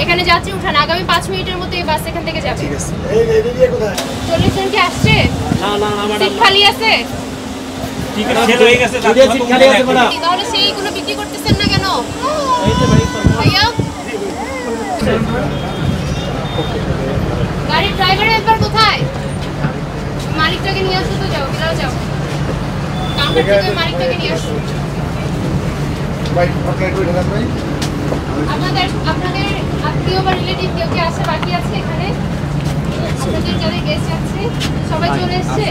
এখানে যাত্রী উঠান, আগামী 5 মিনিটের মধ্যে এই বাস এখান থেকে যাবে। ঠিক আছে। এই এদিকে কোথায়? 40 জন কি আসছে? না না না ম্যাডাম, সিট খালি আছে? টিকিট সেল হয়ে গেছে, সিট খালি আছে ম্যাডাম। তাহলে সেইগুলো বিক্রি করতেছেন না কেন? এই যে ভাই, ভাইয়া গাড়ির ড্রাইভার হেল্পার কোথায়? মালিকটাকে নিয়ে আসো তো, যাও বিলাও যাও, কাউন্টার থেকে মালিকটাকে নিয়ে আসো। ভাই আপনারা একটু ঢাকান ভাই। আপনাদের আত্মীয় বা রিলেটিভ কেউ কি আসে বাকি আছে এখানে? আপনাদের যাদের গেস্ট আছে সবাই চলে এসেছে?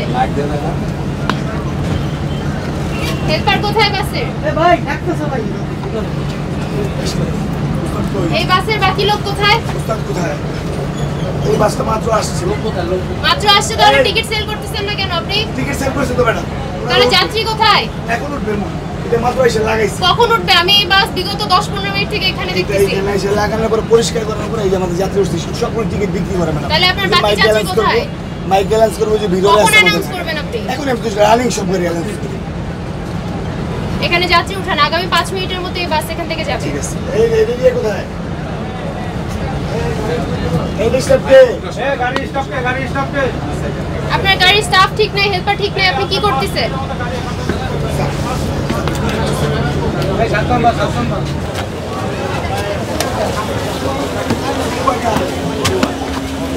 হেল্পার কোথায় বাসের? ভাই ডাকতেছ ভাই। এই বাসের বাকি লোক কোথায়? উস্তাদ কোথায়? এই বাসটা মাত্র আসছে। মাত্র আসছে, তাহলে টিকিট সেল করতেছেন না কেন আপনি? টিকিট সেল করেছে তো ম্যাডাম। তাহলে যাত্রী কোথায়? এখন উঠবে না, এটা মাত্র এসে লাগাইছে। কখন উঠবে? আমি এই বাস বিগত 10-15 মিনিট থেকে এখানে দেখতেছি। এখানে এসে লাগানোর পর পরিষ্কার করার পরে এই যে আমাদের যাত্রী উঠছে সবগুলো টিকিট বিক্রি করে ম্যাডাম। তাহলে আপনার বাকি যাত্রী কোথায়? মাইক ব্যালেন্স করবো যে ভিডিও কখন আছে অ্যানাউন্স করবেন আপনি? এখন আমি তো রানিং সব করে অ্যানাউন্স করি। এখানে যাত্রী উঠান, আগামী 5 মিনিটের মধ্যে এই বাস এখান থেকে যাবে। ঠিক আছে। এই এদিকে কোথায়? এই স্টপে। এই গাড়ি স্টপে, গাড়ি স্টপে। আপনার গাড়ির স্টাফ ঠিক নাই, হেল্পার ঠিক নাই, আপনি কি করতেছেন? ভাই সাতম বাস, সাতম বাস।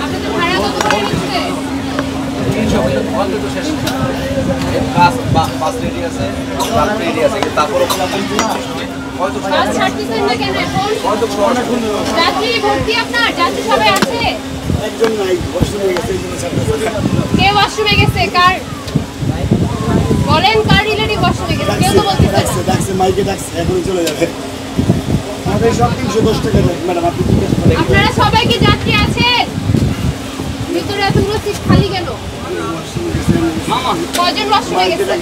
আপনাদের ভাড়া কত করে নিচ্ছে? 300 অন্তত তো শেষ বাস রেডি আছে, বাস রেডি আছে, তারপরে হয়তো বাস ছাড়তেছেন না কেন এখন? যাত্রী ভর্তি, আপনার যাত্রী সবাই আছে? একজন নাই, ওয়াশরুমে গেছে এই জন্য ছাড়তেছে। কে ওয়াশরুমে গেছে? কার বলেন, কার রিলেটিভ ওয়াশরুমে গেছে? কেউ তো বলতেছে না। ডাকছে মাইকে ডাকছে, এখনই চলে যাবে। আমাদের সব 310 টাকা ম্যাডাম, আপনি কি কাজ করেন? আপনারা সবাই কি যাত্রী আছেন? ভিতরে এতগুলো সিট খালি কেন? কয়জন ওয়াশরুমে গেছে?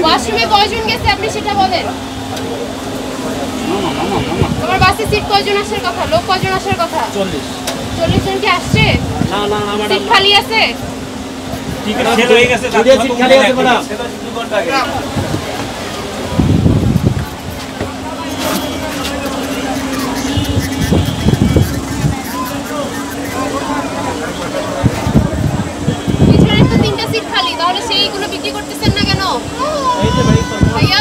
ওয়াশরুমে কয়জন গেছে আপনি সেটা বলেন। তোমার বাসে সিট কয়জন আসার কথা? লোক কয়জন আসার কথা? 40 জন কি আসছে? না না না ম্যাডাম, সিট খালি আছে? টিকিট সেল হয়ে গেছে, সিট খালি আছে ম্যাডাম। 2 ঘন্টা আগে। পিছনে তো 3টা সিট খালি, তাহলে সেইগুলো বিক্রি করতেছেন না কেন? এই যে ভাই, ভাইয়া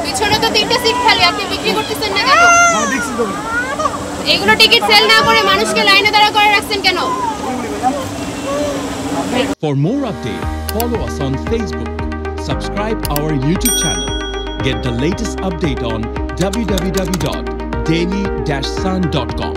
পিছনে তো 3টা সিট খালি, আপনি বিক্রি করতেছেন না কেন? আমি দেখছি তো। এইগুলো টিকিট সেল না করে মানুষকে লাইনে দাঁড়া করে রাখছেন কেন? For more updates, follow us on Facebook, subscribe our YouTube channel, get the latest update on www.daily-sun.com.